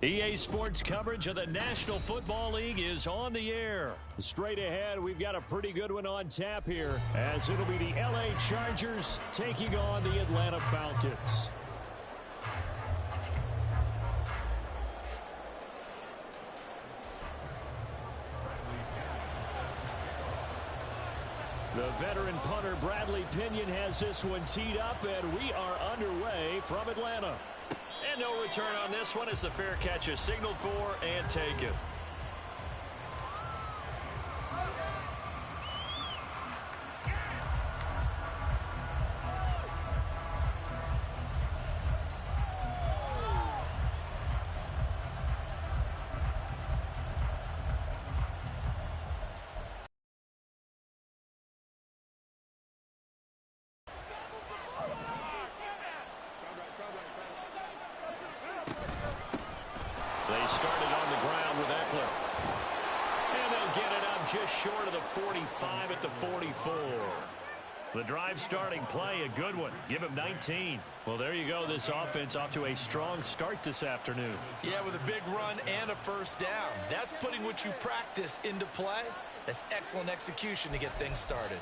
EA Sports coverage of the National Football League is on the air. Straight ahead, we've got a pretty good one on tap here, as it'll be the LA Chargers taking on the Atlanta Falcons. The veteran punter Bradley Pinion has this one teed up, and we are underway from Atlanta. And no return on this one as the fair catch is signaled for and taken. They started on the ground with Eckler. And they'll get it up just short of the 45 at the 44. The drive starting play, a good one. Give him 19. Well, there you go. This offense off to a strong start this afternoon. Yeah, with a big run and a first down. That's putting what you practice into play. That's excellent execution to get things started.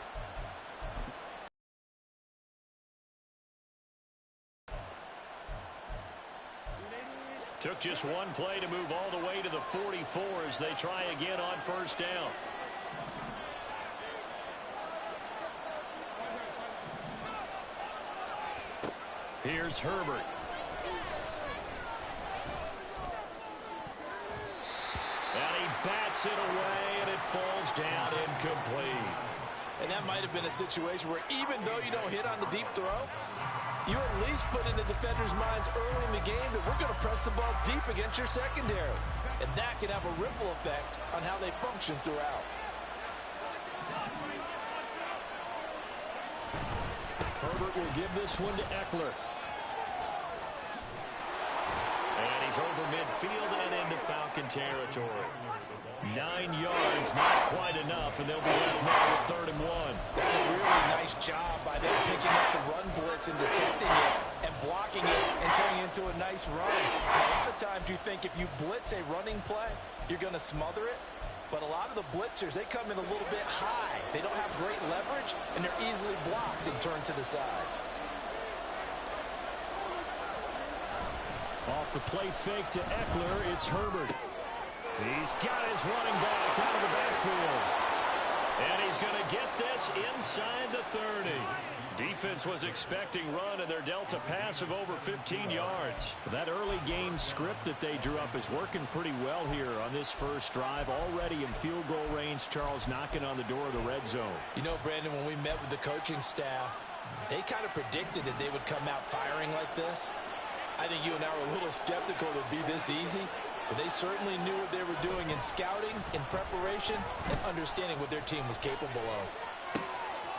Took just one play to move all the way to the 44 as they try again on first down. Here's Herbert. And he bats it away, and it falls down incomplete. And that might have been a situation where even though you don't hit on the deep throw, you at least put in the defenders' minds early in the game that we're going to press the ball deep against your secondary. And that can have a ripple effect on how they function throughout. Herbert will give this one to Eckler. And he's over midfield and into Falcon territory. 9 yards, not quite enough, and they'll be left now with 3rd and 1. That's a really nice job by them picking up the run blitz and detecting it and blocking it and turning it into a nice run. And a lot of times you think if you blitz a running play, you're going to smother it. But a lot of the blitzers, they come in a little bit high. They don't have great leverage, and they're easily blocked and turned to the side. Off the play fake to Eckler, it's Herbert. He's got his running back out of the backfield. And he's going to get this inside the 30. Defense was expecting run, and they're dealt a pass of over 15 yards. That early game script that they drew up is working pretty well here on this first drive. Already in field goal range, Charles knocking on the door of the red zone. You know, Brandon, when we met with the coaching staff, they kind of predicted that they would come out firing like this. I think you and I were a little skeptical it would be this easy. But they certainly knew what they were doing in scouting, in preparation, and understanding what their team was capable of.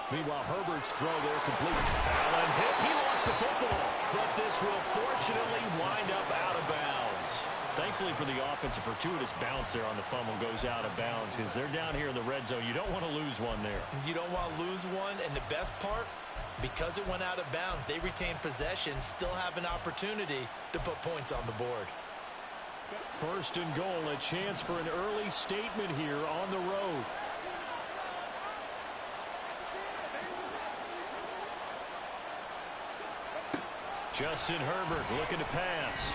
Meanwhile, Herbert's throw there complete. Allen hit. He lost the football. But this will fortunately wind up out of bounds. Thankfully for the offense, a fortuitous bounce there on the fumble goes out of bounds because they're down here in the red zone. You don't want to lose one there. You don't want to lose one, and the best part, because it went out of bounds, they retain possession, still have an opportunity to put points on the board. 1st and goal, a chance for an early statement here on the road. Justin Herbert looking to pass.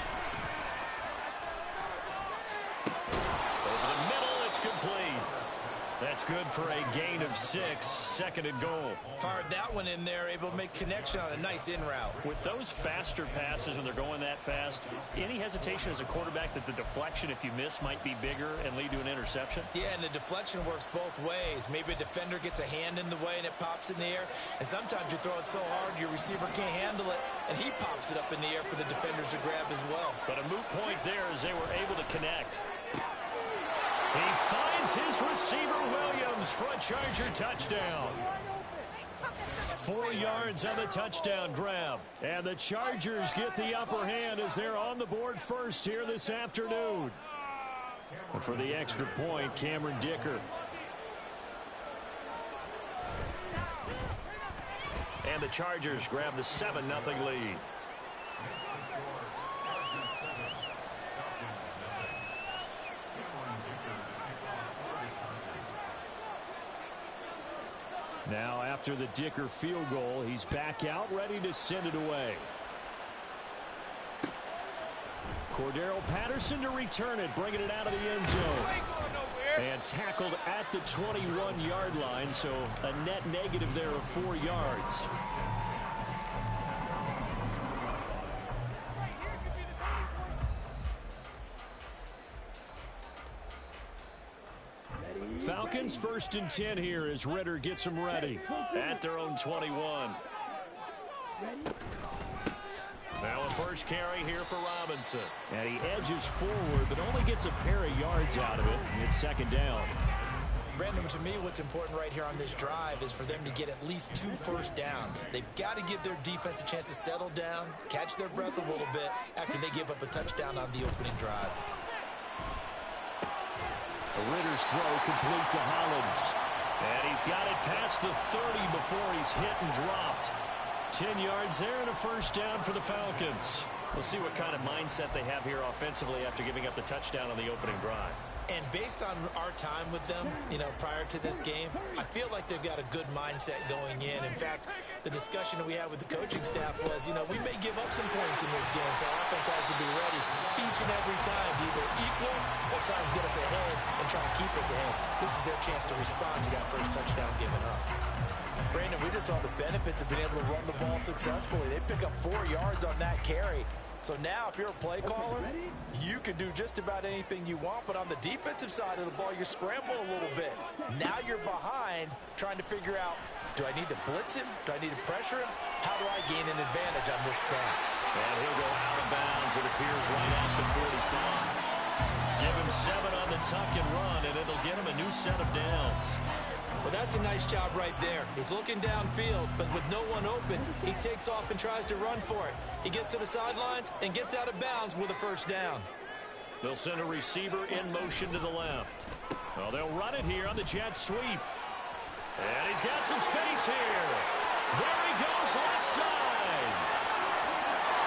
Over the middle, it's complete. That's good for a gain of 6, 2nd and goal. Fired that one in there, able to make connection on a nice in route. With those faster passes when they're going that fast, any hesitation as a quarterback that the deflection, if you miss, might be bigger and lead to an interception? Yeah, and the deflection works both ways. Maybe a defender gets a hand in the way and it pops in the air. And sometimes you throw it so hard your receiver can't handle it, and he pops it up in the air for the defenders to grab as well. But a moot point there as they were able to connect. He finds his receiver, Williams, for a Charger touchdown. 4 yards on the touchdown grab. And the Chargers get the upper hand as they're on the board first here this afternoon. And for the extra point, Cameron Dicker. And the Chargers grab the 7-0 lead. Now after the Dicker field goal, he's back out ready to send it away. Cordero Patterson to return it, bringing it out of the end zone. And tackled at the 21-yard line, so a net negative there of 4 yards. Falcons 1st and 10 here as Ritter gets them ready at their own 21. Now a first carry here for Robinson. And he edges forward, but only gets a pair of yards out of it. It's 2nd down. Brandon, to me, what's important right here on this drive is for them to get at least 2 first downs. They've got to give their defense a chance to settle down, catch their breath a little bit after they give up a touchdown on the opening drive. Ritter's throw complete to Hollins. And he's got it past the 30 before he's hit and dropped. 10 yards there and a first down for the Falcons. We'll see what kind of mindset they have here offensively after giving up the touchdown on the opening drive. And based on our time with them, prior to this game, I feel like they've got a good mindset going in. In fact, the discussion that we had with the coaching staff was, we may give up some points in this game, so our offense has to be ready each and every time to either equal or try and get us ahead and try and keep us ahead. This is their chance to respond to that first touchdown given up. Brandon, we just saw the benefits of being able to run the ball successfully. They pick up 4 yards on that carry. So now, if you're a play caller, you can do just about anything you want. But on the defensive side of the ball, you're scrambling a little bit. Now you're behind, trying to figure out, do I need to blitz him? Do I need to pressure him? How do I gain an advantage on this snap? And he'll go out of bounds. It appears right at the 45. Give him 7 on the tuck and run, and it'll get him a new set of downs. Well, that's a nice job right there. He's looking downfield, but with no one open, he takes off and tries to run for it. He gets to the sidelines and gets out of bounds with a first down. They'll send a receiver in motion to the left. Well, they'll run it here on the jet sweep. And he's got some space here. There he goes, left side.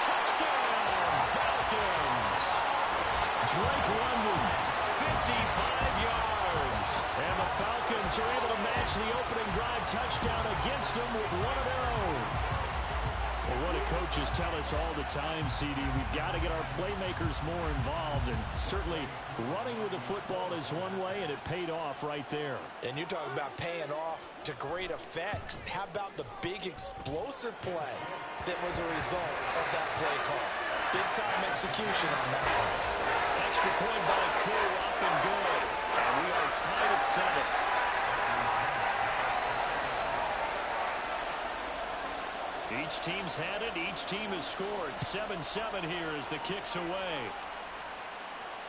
Touchdown, Falcons. Drake London, 55 yards. And the Falcons are able to match the opening drive touchdown against them with one of their own. Well, what do coaches tell us all the time, CD? We've got to get our playmakers more involved, and certainly running with the football is one way, and it paid off right there. And you're talking about paying off to great effect. How about the big explosive play that was a result of that play call? Big-time execution on that one. Extra point by Crew, up and good. And we are tied at 7. Each team's had it. Each team has scored. 7-7 here as the kick's away.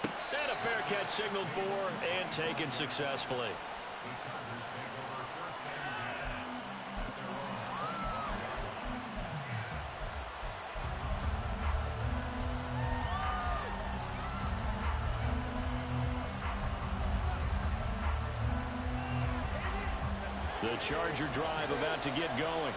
And a fair catch signaled for and taken successfully. The Charger drive about to get going.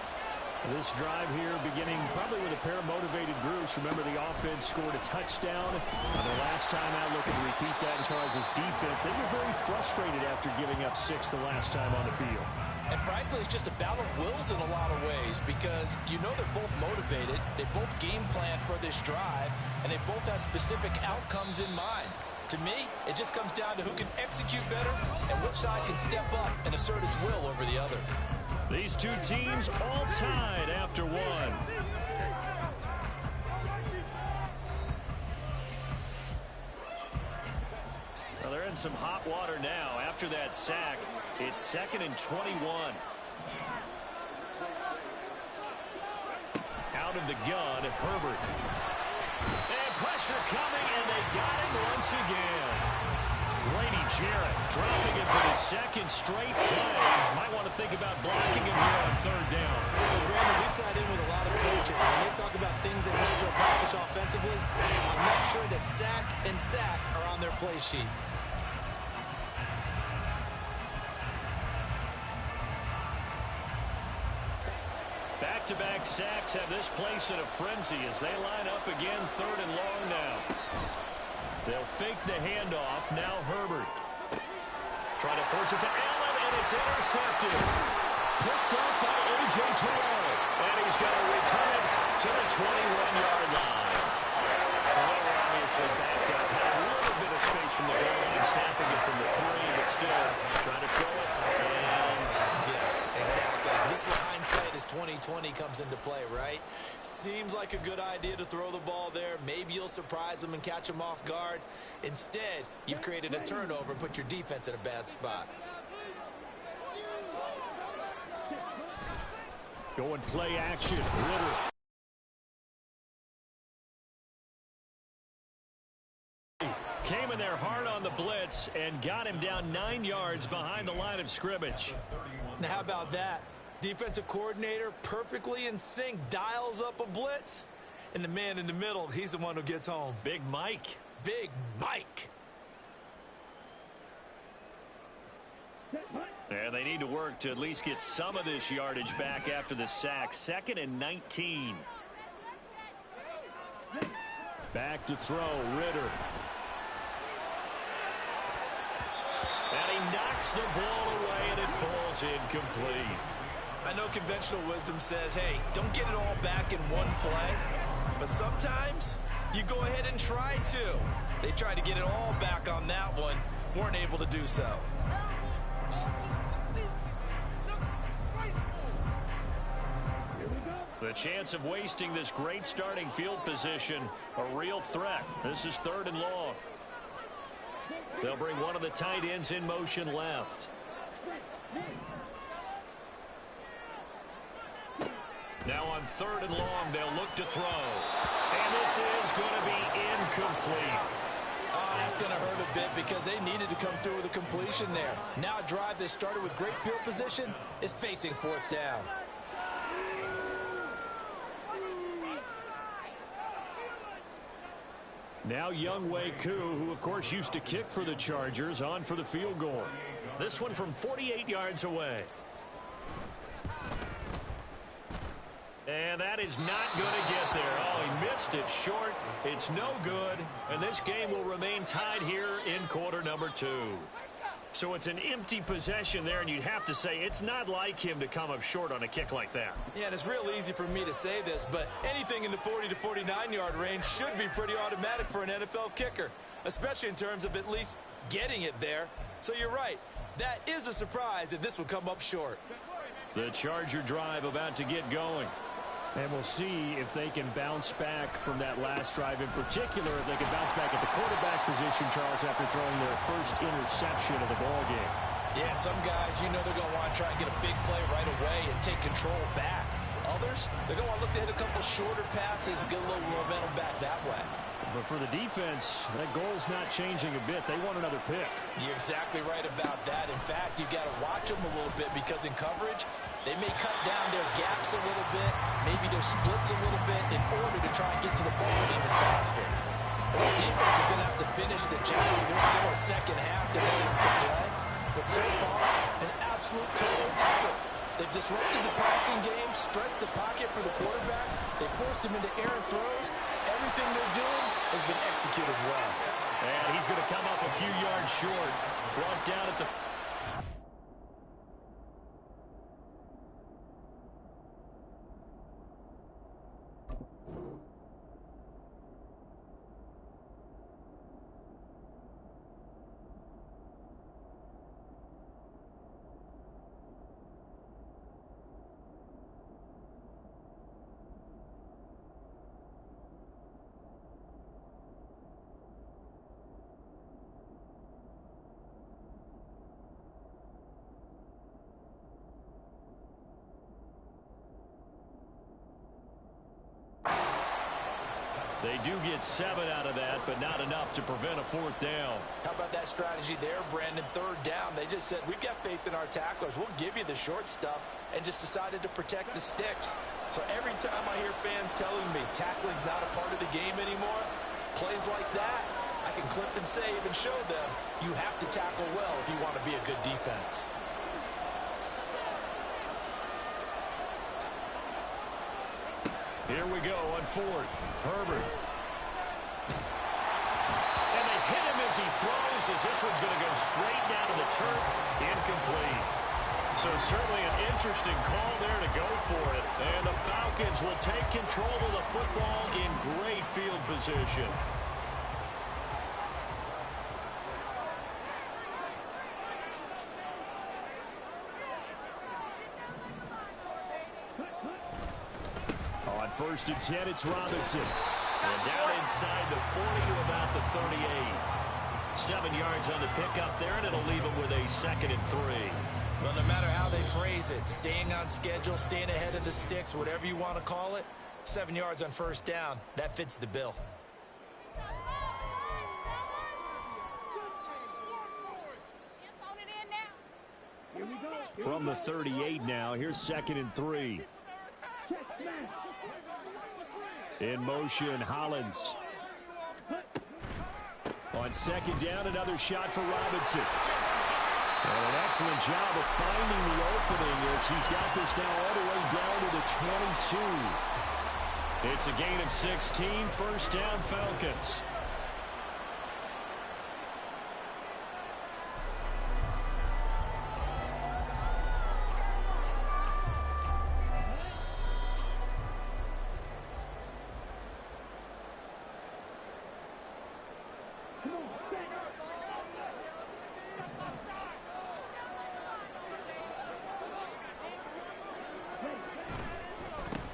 This drive here beginning probably with a pair of motivated groups. Remember, the offense scored a touchdown. The last time out, looking to repeat that in Charles' defense. They were very frustrated after giving up 6 the last time on the field. And frankly, it's just a battle of wills in a lot of ways because they're both motivated. They both game plan for this drive, and they both have specific outcomes in mind. To me, it just comes down to who can execute better and which side can step up and assert its will over the other. These two teams all tied after one. Well, they're in some hot water now. After that sack, it's 2nd and 21. Out of the gun, Herbert. And pressure coming, and they got him once again. Grady Jarrett dropping it for the 2nd straight play. Might want to think about blocking him here on 3rd down. So, Brandon, we sat in with a lot of coaches. When they talk about things they want to accomplish offensively, I'm not sure that sack and sack are on their play sheet. Back-to-back sacks have this place in a frenzy as they line up again 3rd and long now. They'll fake the handoff. Now Herbert. Trying to force it to Allen, and it's intercepted. picked up by ATL. And he's going to return it to the 21-yard line. Well, we're obviously backed up. Had a little bit of space from the goal line, snapping it from the 3, but still trying to throw it. And yeah, exactly. This is where hindsight is 20/20 comes into play, right? Seems like a good idea to throw the ball there. Maybe you'll surprise them and catch them off guard. Instead, you've created a turnover and put your defense in a bad spot. Go and play action. Ritter. Came in there hard on the blitz and got him down 9 yards behind the line of scrimmage. Now, how about that? Defensive coordinator perfectly in sync, dials up a blitz, and the man in the middle, he's the one who gets home. Big Mike. Big Mike. And they need to work to at least get some of this yardage back after the sack. 2nd and 19. Back to throw, Ritter. And he knocks the ball away, and it falls incomplete. I know conventional wisdom says, hey, don't get it all back in one play. But sometimes you go ahead and try to. They tried to get it all back on that one. Weren't able to do so. The chance of wasting this great starting field position, a real threat. This is 3rd and long. They'll bring one of the tight ends in motion left. Now on 3rd and long, they'll look to throw. And this is going to be incomplete. Oh, that's going to hurt a bit because they needed to come through with a completion there. Now a drive that started with great field position is facing 4th down. Now Younghoe Koo, who of course used to kick for the Chargers, on for the field goal. This one from 48 yards away. And that is not going to get there. Oh, he missed it short. It's no good. And this game will remain tied here in quarter number 2. So it's an empty possession there, and you'd have to say it's not like him to come up short on a kick like that. Yeah, and it's real easy for me to say this, but anything in the 40 to 49-yard range should be pretty automatic for an NFL kicker, especially in terms of at least getting it there. So you're right. That is a surprise that this would come up short. The Charger drive about to get going. And we'll see if they can bounce back from that last drive, in particular if they can bounce back at the quarterback position, Charles, after throwing their first interception of the ballgame. Yeah, some guys, you know they're going to want to try and get a big play right away and take control back. Others, they're going to want to look to hit a couple shorter passes and get a little momentum back that way. But for the defense, that goal's not changing a bit. They want another pick. You're exactly right about that. In fact, you've got to watch them a little bit because in coverage, they may cut down their gaps a little bit, maybe their splits a little bit in order to try and get to the ball even faster. This defense is going to have to finish the job. There's still a second half that they have to play. But so far, an absolute total effort. They've disrupted the passing game, stressed the pocket for the quarterback. They forced him into errant throws. Everything they're doing has been executed well. And he's going to come up a few yards short. Brought down at the... They do get 7 out of that, but not enough to prevent a 4th down. How about that strategy there, Brandon? 3rd down. They just said, we've got faith in our tacklers. We'll give you the short stuff, and just decided to protect the sticks. So every time I hear fans telling me tackling's not a part of the game anymore, plays like that, I can clip and save and show them you have to tackle well if you want to be a good defense. Here we go on 4th. Herbert. And they hit him as he throws, as this one's going to go straight down to the turf. Incomplete. So certainly an interesting call there to go for it. And the Falcons will take control of the football in great field position. On 1st and 10, it's Robinson. And down inside the 40 to about the 38. 7 yards on the pickup there, and it'll leave him with a 2nd and 3. Well, no matter how they phrase it, staying on schedule, staying ahead of the sticks, whatever you want to call it, 7 yards on 1st down, that fits the bill. From the 38 now, here's 2nd and 3. In motion, Hollins. On 2nd down, another shot for Robinson. And an excellent job of finding the opening as he's got this now all the way down to the 22. It's a gain of 16, 1st down Falcons.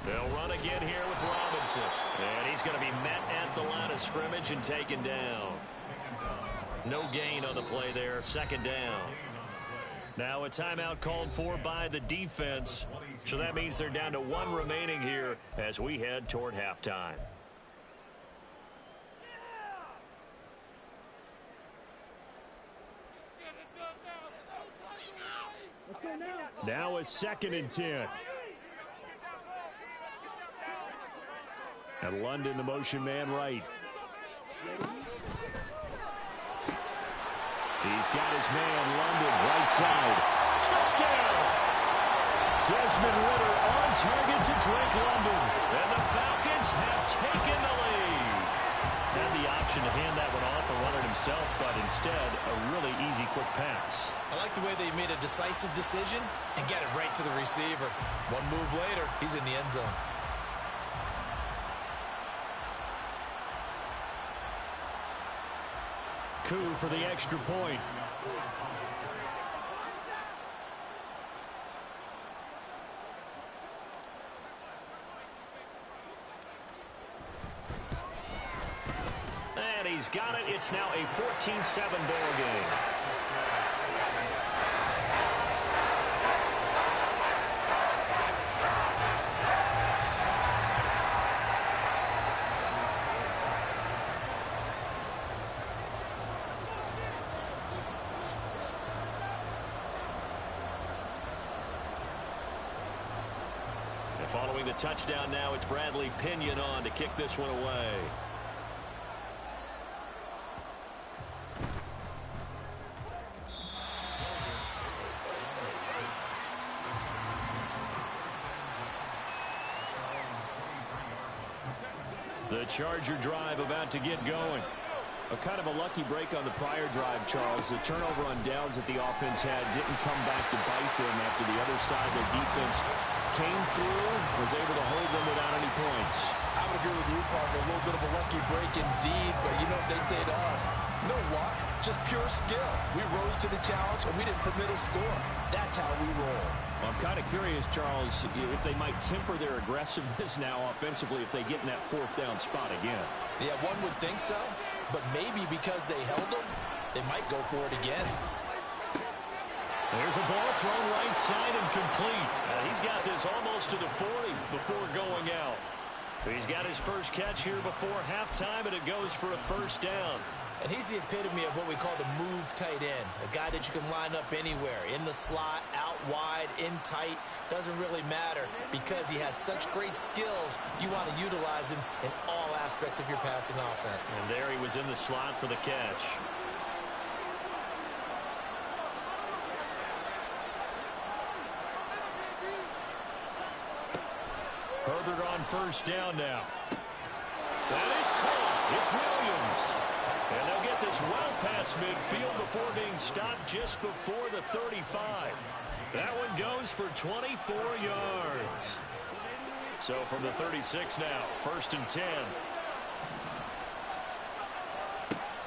They'll run again here with Robinson. And he's going to be met at the line of scrimmage and taken down. No gain on the play there, 2nd down. Now a timeout called for by the defense. So that means they're down to 1 remaining here as we head toward halftime. Now a 2nd and 10. And London, the motion man right. He's got his man, London, right side. Touchdown! Desmond Ridder on target to Drake London. And the Falcons have taken the lead. Had the option to hand that one off and run it himself, but instead, a really easy, quick pass. I like the way they made a decisive decision and get it right to the receiver. One move later, he's in the end zone. Coup for the extra point. And he's got it. It's now a 14-7 ball game. Following the touchdown now, it's Bradley Pinion on to kick this one away. The Charger drive about to get going. A kind of a lucky break on the prior drive, Charles. The turnover on downs that the offense had didn't come back to bite them after the other side. Their defense came through, was able to hold them without any points. I would agree with you, partner. A little bit of a lucky break indeed, but you know what they'd say to us? No luck, just pure skill. We rose to the challenge, and we didn't permit a score. That's how we roll. I'm kind of curious, Charles, if they might temper their aggressiveness now offensively if they get in that 4th down spot again. Yeah, one would think so, but maybe because they held them, they might go for it again. There's a ball thrown right side and complete. He's got this almost to the 40 before going out. He's got his first catch here before halftime, and it goes for a 1st down. And he's the epitome of what we call the move tight end, a guy that you can line up anywhere, in the slot, out wide, in tight, doesn't really matter because he has such great skills. You want to utilize him in all aspects of your passing offense. And there he was in the slot for the catch. Herbert on 1st down now. That is caught. It's Williams. And they'll get this well past midfield before being stopped just before the 35. That one goes for 24 yards. So from the 36 now, 1st and 10.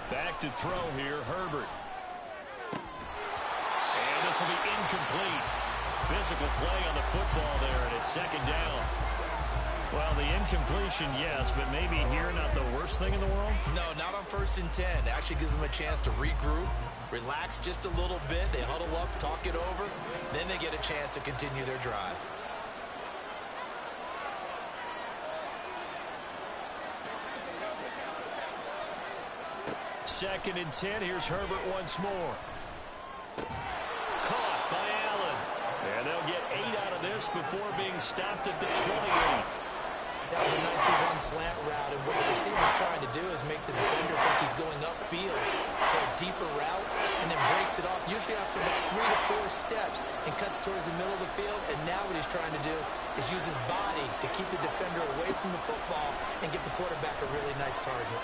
Back to throw here, Herbert. And this will be incomplete. Physical play on the football there, and it's 2nd down. Well, the incompletion, yes, but maybe here not the worst thing in the world? No, not on 1st and 10. Actually gives them a chance to regroup, relax just a little bit. They huddle up, talk it over. Then they get a chance to continue their drive. Second and 10. Here's Herbert once more. Caught by Allen. And they'll get 8 out of this before being stopped at the 28. That was a nicely run slant route, and what the receiver's trying to do is make the defender think he's going upfield for a deeper route, and then breaks it off, usually after about 3 to 4 steps, and cuts towards the middle of the field. And now what he's trying to do is use his body to keep the defender away from the football and give the quarterback a really nice target.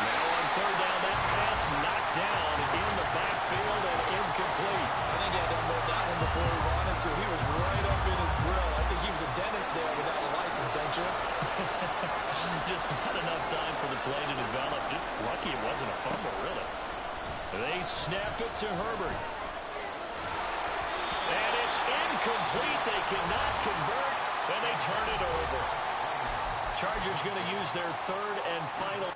Now on 3rd down, that pass knocked down in the backfield and incomplete. I think he had to unload that one before he wanted to. He was right up in his grill. I think he was a dentist there without a license, don't you? Just not enough time for the play to develop. Just lucky it wasn't a fumble, really. They snap it to Herbert. And it's incomplete. They cannot convert, and they turn it over. Chargers going to use their 3rd and final.